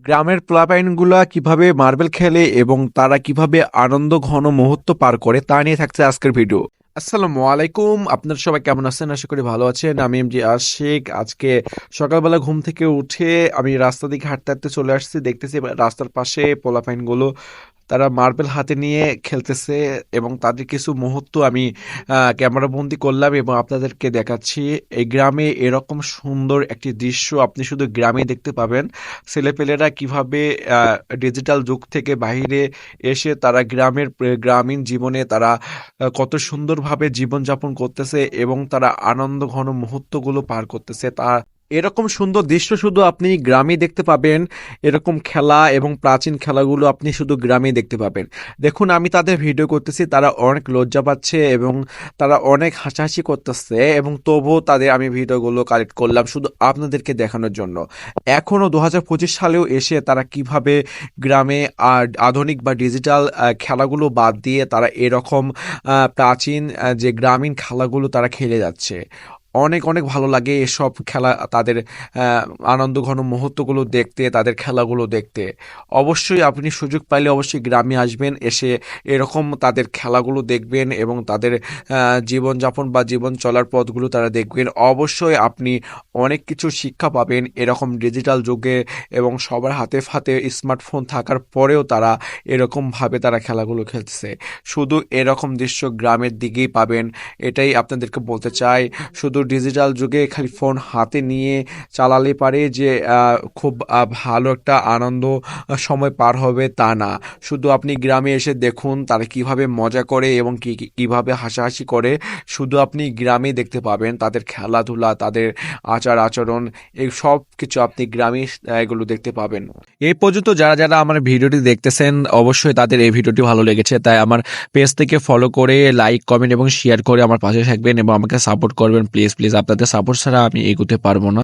গ্রামের পোলাপাইনগুলা কিভাবে মার্বেল খেলে এবং তারা কিভাবে আনন্দ ঘন মুহূর্ত পার করে তা নিয়ে থাকছে আজকের ভিডিও। আসসালামু আলাইকুম, আপনারা সবাই কেমন আছেন? আশা করি ভালো আছেন। আমি এমজি আশিক। আজকে সকালবেলা ঘুম থেকে উঠে আমি রাস্তা দিকে হাঁটতে হাঁটতে চলে আসছি, দেখতেছি রাস্তার পাশে পোলাপাইনগুলো তারা মার্বেল হাতে নিয়ে খেলতেছে এবং তাদের কিছু মুহূর্ত আমি ক্যামেরা বন্দি করলাম এবং আপনাদেরকে দেখাচ্ছি। এই গ্রামে এরকম সুন্দর একটি দৃশ্য আপনি শুধু গ্রামেই দেখতে পাবেন। ছেলেপেলেরা কিভাবে ডিজিটাল যুগ থেকে বাইরে এসে তারা গ্রামীণ জীবনে তারা কত সুন্দরভাবে জীবনযাপন করতেছে এবং তারা আনন্দ ঘন মুহূর্তগুলো পার করতেছে। এরকম সুন্দর দৃশ্য শুধু আপনি গ্রামেই দেখতে পাবেন। এরকম খেলা এবং প্রাচীন খেলাগুলো আপনি শুধু গ্রামেই দেখতে পাবেন। দেখুন, আমি তাদের ভিডিও করতেছি, তারা অনেক লজ্জা পাচ্ছে এবং তারা অনেক হাসাহাসি করতেছে এবং তবুও তাদের আমি ভিডিওগুলো কালেক্ট করলাম শুধু আপনাদেরকে দেখানোর জন্য। এখনও 2025 সালেও এসে তারা কিভাবে গ্রামে আধুনিক বা ডিজিটাল খেলাগুলো বাদ দিয়ে তারা এরকম প্রাচীন যে গ্রামীণ খেলাগুলো তারা খেলে যাচ্ছে। অনেক অনেক ভালো লাগে এসব খেলা, তাদের আনন্দ ঘন মুহূর্তগুলো দেখতে, তাদের খেলাগুলো দেখতে। অবশ্যই আপনি সুযোগ পাইলে অবশ্যই গ্রামে আসবেন, এসে এরকম তাদের খেলাগুলো দেখবেন এবং তাদের জীবনযাপন বা জীবন চলার পথগুলো তারা দেখবেন। অবশ্যই আপনি অনেক কিছু শিক্ষা পাবেন এরকম ডিজিটাল যুগে এবং সবার হাতে হাতে স্মার্টফোন থাকার পরেও তারা এরকমভাবে তারা খেলাগুলো খেলতেছে। শুধু এরকম দৃশ্য গ্রামের দিকেই পাবেন, এটাই আপনাদেরকে বলতে চাই। শুধু ডিজিটাল যুগে খালি ফোন হাতে নিয়ে চালালে পারে যে খুব ভালো একটা আনন্দ সময় পার হবে তা না। শুধু আপনি গ্রামে এসে দেখুন তারা কিভাবে মজা করে এবং কিভাবে হাসাহাসি করে। শুধু আপনি গ্রামেই দেখতে পাবেন তাদের খেলাধুলা, তাদের আচার আচরণ, এই সব কিছু আপনি গ্রামে এগুলো দেখতে পাবেন। এই পর্যন্ত যারা যারা আমার ভিডিওটি দেখতেছেন অবশ্যই তাদের এই ভিডিওটি ভালো লেগেছে, তাই আমার পেজ থেকে ফলো করে লাইক কমেন্ট এবং শেয়ার করে আমার পাশে থাকবেন এবং আমাকে সাপোর্ট করবেন। প্লিজ প্লিজ, আপনাদের সাপোর্ট ছাড়া আমি এগোতে পারবো না।